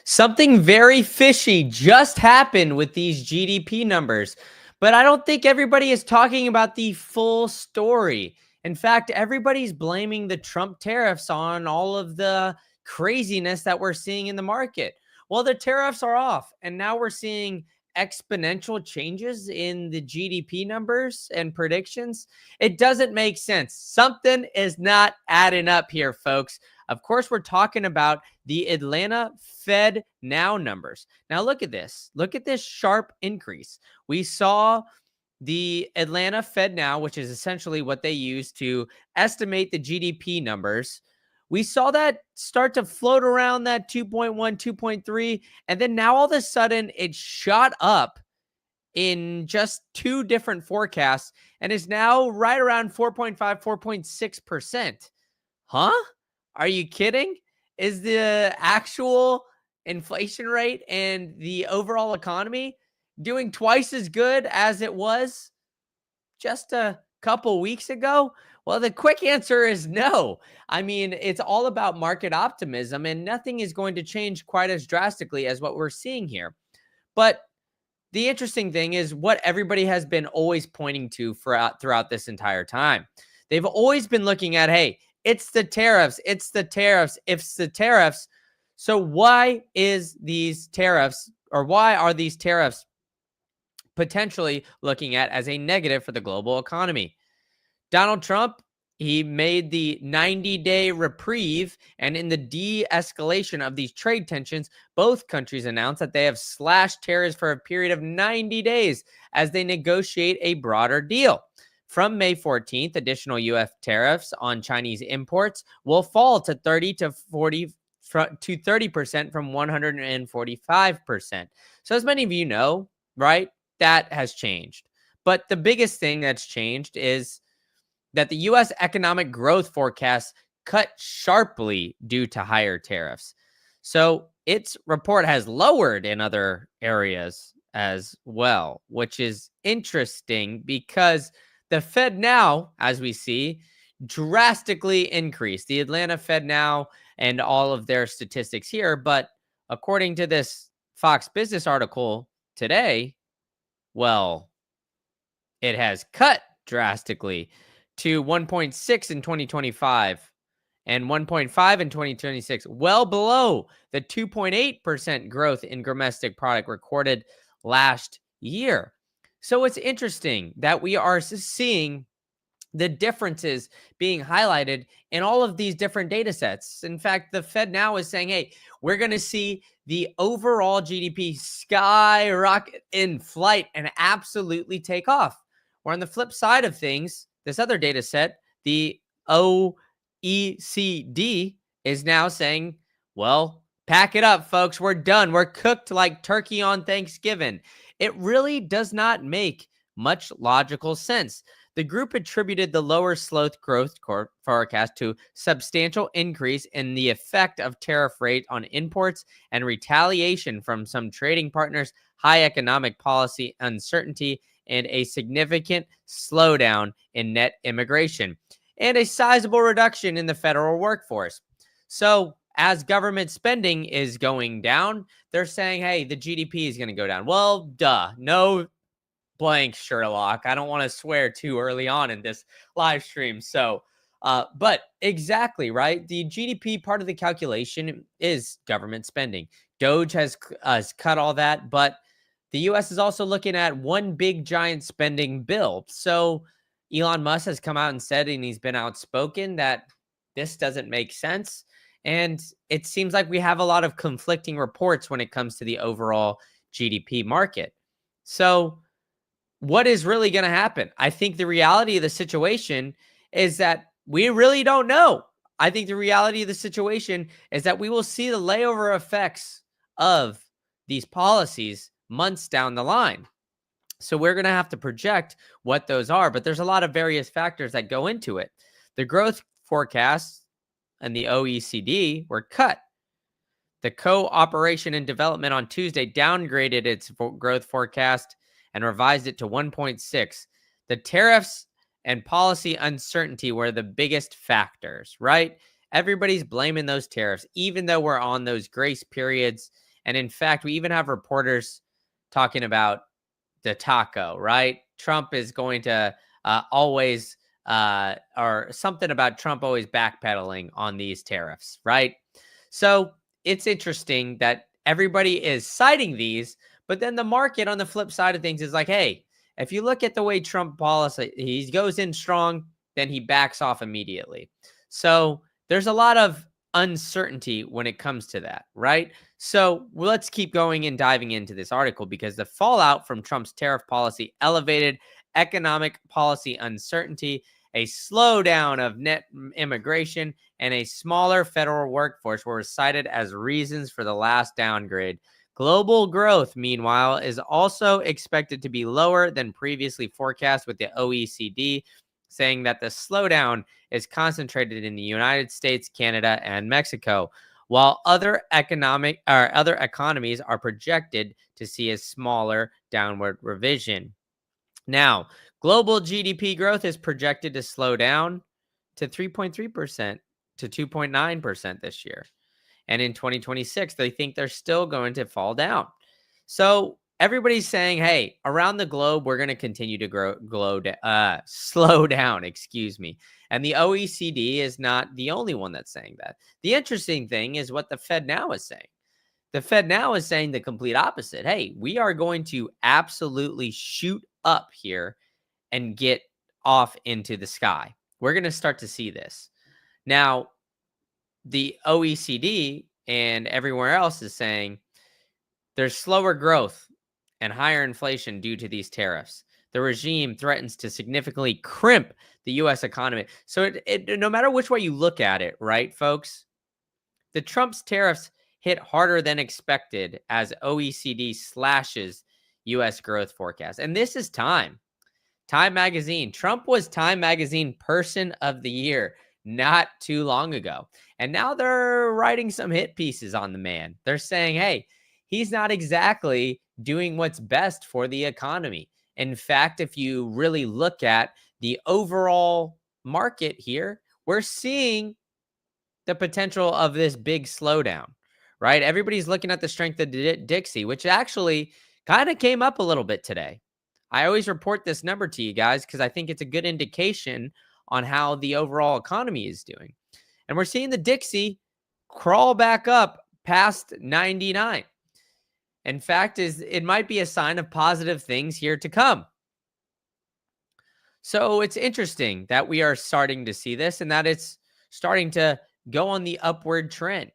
Something very fishy just happened with these GDP numbers, but I don't think everybody is talking about the full story. In fact, everybody's blaming the Trump tariffs on all of the craziness that we're seeing in the market. Well, the tariffs are off, and now we're seeing exponential changes in the GDP numbers and predictions. It doesn't make sense. Something is not adding up here, folks. Of course, we're talking about the Atlanta Fed Now numbers. Now, look at this. Look at this sharp increase. We saw the Atlanta Fed Now, which is essentially what they use to estimate the GDP numbers. We saw that start to float around that 2.1, 2.3, and then now all of a sudden it shot up in just two different forecasts and is now right around 4.5, 4.6%. Huh? Are you kidding? Is the actual inflation rate and the overall economy doing twice as good as it was just a couple weeks ago? Well, the quick answer is no. I mean, it's all about market optimism, and nothing is going to change quite as drastically as what we're seeing here. But the interesting thing is what everybody has been always pointing to throughout this entire time. They've always been looking at, hey, it's the tariffs, it's the tariffs, it's the tariffs. So why are these tariffs potentially looking at as a negative for the global economy? Donald Trump, he made the 90-day reprieve, and in the de-escalation of these trade tensions, both countries announced that they have slashed tariffs for a period of 90 days as they negotiate a broader deal. From May 14th, additional U.S. tariffs on Chinese imports will fall to 30% from 145%. So as many of you know, right, that has changed. But the biggest thing that's changed is that the U.S. economic growth forecast cut sharply due to higher tariffs. So its report has lowered in other areas as well, which is interesting because the Fed Now, as we see, drastically increased. The Atlanta Fed Now and all of their statistics here. But according to this Fox Business article today, well, it has cut drastically to 1.6 in 2025 and 1.5 in 2026, well below the 2.8% growth in domestic product recorded last year. So it's interesting that we are seeing the differences being highlighted in all of these different data sets. In fact, the Fed now is saying, hey, we're going to see the overall GDP skyrocket in flight and absolutely take off. Or on the flip side of things, this other data set, the OECD, is now saying, well, pack it up, folks. We're done. We're cooked like turkey on Thanksgiving. It really does not make much logical sense. The group attributed the lower sloth growth forecast to substantial increase in the effect of tariff rate on imports and retaliation from some trading partners, high economic policy uncertainty, and a significant slowdown in net immigration, and a sizable reduction in the federal workforce. So as government spending is going down, they're saying, hey, the GDP is going to go down. Well, duh. No blank, Sherlock. I don't want to swear too early on in this live stream. So, but exactly, right? The GDP part of the calculation is government spending. Doge has cut all that, but the U.S. is also looking at one big giant spending bill. So Elon Musk has come out and said, and he's been outspoken, that this doesn't make sense. And it seems like we have a lot of conflicting reports when it comes to the overall GDP market. So what is really going to happen? I think the reality of the situation is that we really don't know. I think the reality of the situation is that we will see the layover effects of these policies months down the line. So we're going to have to project what those are, but there's a lot of various factors that go into it. The growth forecasts and the OECD were cut. The Cooperation and Development on Tuesday downgraded its growth forecast and revised it to 1.6. The tariffs and policy uncertainty were the biggest factors, right? Everybody's blaming those tariffs, even though we're on those grace periods And in fact, we even have reporters talking about the taco, right? Trump is going to always, or something about Trump always backpedaling on these tariffs, right? So it's interesting that everybody is citing these, but then the market on the flip side of things is like, hey, if you look at the way Trump policy, he goes in strong, then he backs off immediately. So there's a lot of uncertainty when it comes to that, right? So let's keep going and diving into this article because the fallout from Trump's tariff policy elevated economic policy uncertainty, a slowdown of net immigration, and a smaller federal workforce were cited as reasons for the last downgrade. Global growth, meanwhile, is also expected to be lower than previously forecast, with the OECD saying that the slowdown is concentrated in the United States, Canada, and Mexico, while other economies are projected to see a smaller downward revision. Now, global GDP growth is projected to slow down to 3.3% to 2.9% this year. And in 2026, they think they're still going to fall down. So everybody's saying, hey, around the globe, we're going to continue to slow down, excuse me. And the OECD is not the only one that's saying that. The interesting thing is what the Fed now is saying. The Fed now is saying the complete opposite. Hey, we are going to absolutely shoot up here and get off into the sky. We're going to start to see this. Now, the OECD and everywhere else is saying there's slower growth and higher inflation due to these tariffs. The regime threatens to significantly crimp the U.S. economy. So no matter which way you look at it, right, folks, the Trump's tariffs hit harder than expected as OECD slashes U.S. growth forecast. And this is Time Magazine. Trump was Time Magazine Person of the Year not too long ago. And now they're writing some hit pieces on the man. They're saying, hey, he's not exactly doing what's best for the economy. In fact, if you really look at the overall market here, we're seeing the potential of this big slowdown, right? Everybody's looking at the strength of Dixie, which actually kind of came up a little bit today. I always report this number to you guys because I think it's a good indication on how the overall economy is doing. And we're seeing the Dixie crawl back up past 99. In fact, it might be a sign of positive things here to come. So it's interesting that we are starting to see this and that it's starting to go on the upward trend.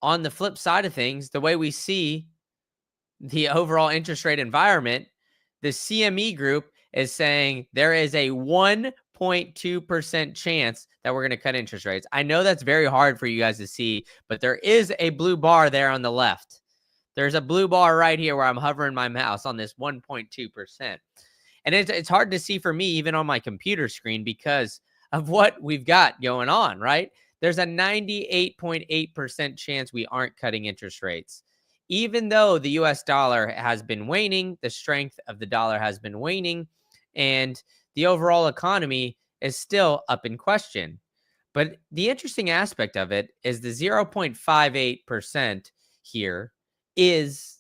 On the flip side of things, the way we see the overall interest rate environment, the CME group is saying there is a 1.2% chance that we're going to cut interest rates. I know that's very hard for you guys to see, but there is a blue bar there on the left. There's a blue bar right here where I'm hovering my mouse on this 1.2%. And it's hard to see for me, even on my computer screen, because of what we've got going on, right? There's a 98.8% chance we aren't cutting interest rates. Even though the US dollar has been waning, the strength of the dollar has been waning, and the overall economy is still up in question. But the interesting aspect of it is the 0.58% here is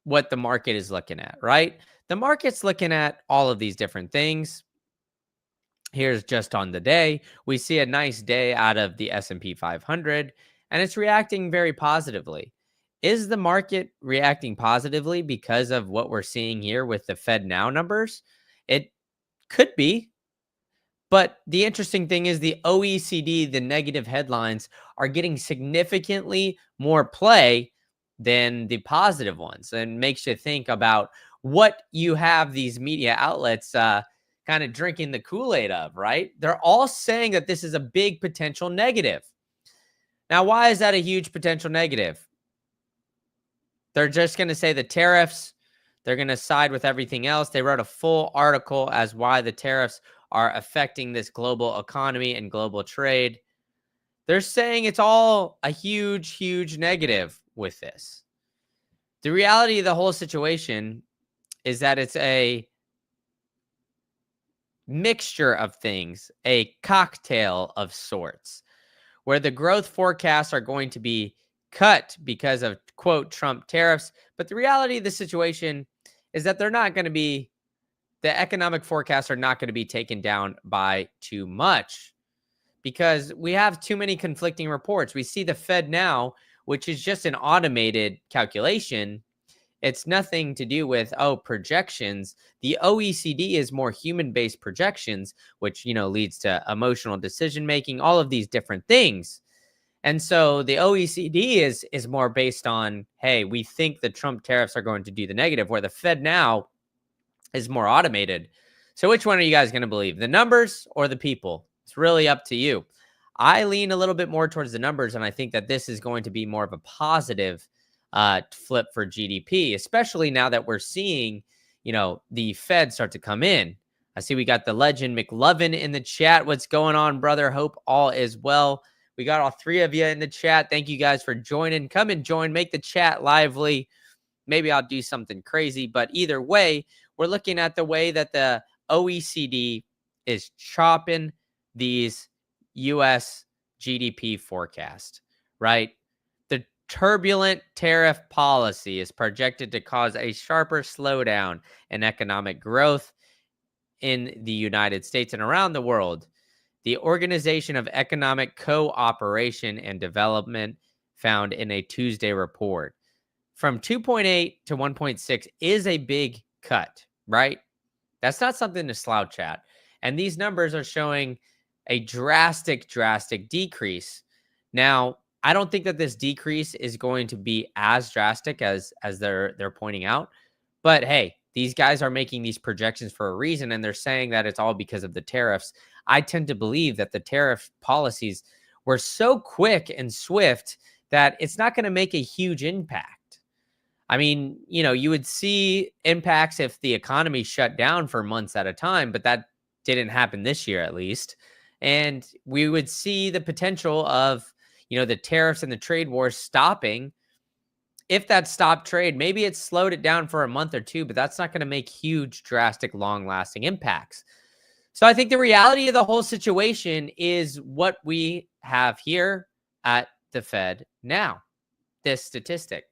what the market is looking at, right? The market's looking at all of these different things. Here's just on the day. We see a nice day out of the S&P 500, and it's reacting very positively. Is the market reacting positively because of what we're seeing here with the Fed Now numbers? It could be. But the interesting thing is the OECD, the negative headlines, are getting significantly more play than the positive ones, and makes you think about what you have these media outlets kind of drinking the Kool-Aid of, right? They're all saying that this is a big potential negative. Now, why is that a huge potential negative? They're just going to say the tariffs, they're going to side with everything else. They wrote a full article as why the tariffs are affecting this global economy and global trade. They're saying it's all a huge, huge negative with this. The reality of the whole situation is that it's a mixture of things, a cocktail of sorts, where the growth forecasts are going to be cut because of, quote, Trump tariffs. But the reality of the situation is that they're not going to be, the economic forecasts are not going to be taken down by too much because we have too many conflicting reports. We see the Fed now, which is just an automated calculation. It's nothing to do with, projections. The OECD is more human-based projections, which, leads to emotional decision making, all of these different things. And so the OECD is more based on, hey, we think the Trump tariffs are going to do the negative, where the Fed now is more automated. So which one are you guys going to believe, the numbers or the people? It's really up to you. I lean a little bit more towards the numbers, and I think that this is going to be more of a positive flip for GDP, especially now that we're seeing, the Fed start to come in. I see we got the legend McLovin in the chat. What's going on, brother? Hope all is well. We got all three of you in the chat. Thank you guys for joining. Come and join. Make the chat lively. Maybe I'll do something crazy, but either way, we're looking at the way that the OECD is chopping these US GDP forecast, right? The turbulent tariff policy is projected to cause a sharper slowdown in economic growth in the United States and around the world. The Organization of Economic Cooperation and Development found in a Tuesday report. From 2.8 to 1.6 is a big cut, right? That's not something to slouch at. And these numbers are showing a drastic decrease. Now, I don't think that this decrease is going to be as drastic as they're pointing out. But hey, these guys are making these projections for a reason, and they're saying that it's all because of the tariffs. I tend to believe that the tariff policies were so quick and swift that it's not going to make a huge impact. I mean, you would see impacts if the economy shut down for months at a time, but that didn't happen this year, at least. And we would see the potential of, the tariffs and the trade wars stopping. If that stopped trade, maybe it slowed it down for a month or two, but that's not going to make huge, drastic, long-lasting impacts. So I think the reality of the whole situation is what we have here at the Fed now, this statistic.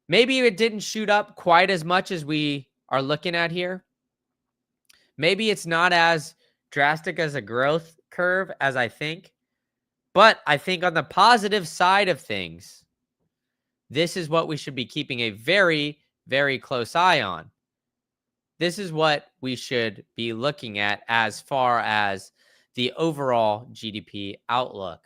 Maybe it didn't shoot up quite as much as we are looking at here. Maybe it's not as drastic as a growth curve as I think. But I think on the positive side of things, this is what we should be keeping a very, very close eye on. This is what we should be looking at as far as the overall GDP outlook.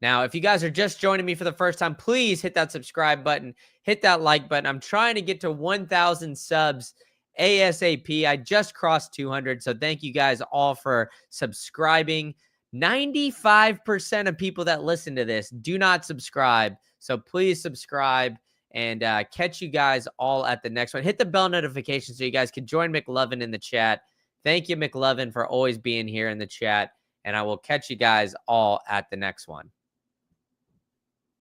Now, if you guys are just joining me for the first time, please hit that subscribe button, hit that like button. I'm trying to get to 1,000 subs ASAP. I just crossed 200, so thank you guys all for subscribing. 95% of people that listen to this do not subscribe, so please subscribe and catch you guys all at the next one. Hit the bell notification so you guys can join McLovin in the chat. Thank you, McLovin, for always being here in the chat, and I will catch you guys all at the next one.